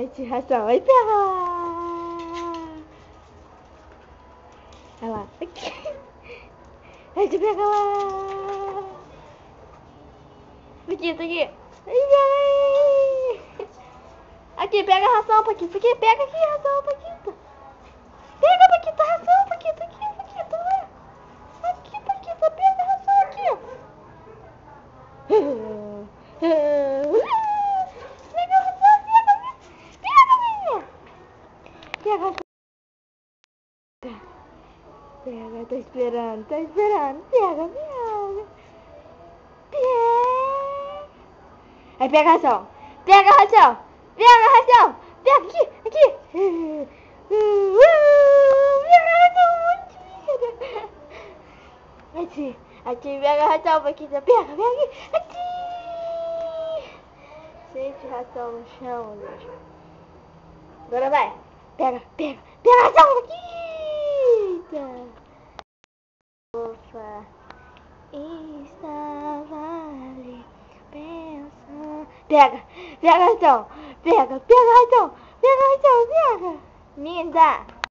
Sente ração. Vai, pega lá. Olha lá. Gente, pega lá. Paquita, aqui. Aqui, pega a ração, Paquita. Aqui, pega aqui a ração, Paquita. Pega, Paquita, a ração, Paquita. Aqui, Paquita, lá. Aqui, Paquita, pega a ração aqui. Pega a ração, pega a ração. Pega, tá esperando, Pega. Aí pega a ração. Pega a ração. Pega aqui. Aqui, pega a ração, Paquita. Pega aqui. Sente ração no chão, gente. Agora vai. Pega a ração, Paquita. Ufa. Estava ali pensando. Pega a ração. Pega a ração. Linda.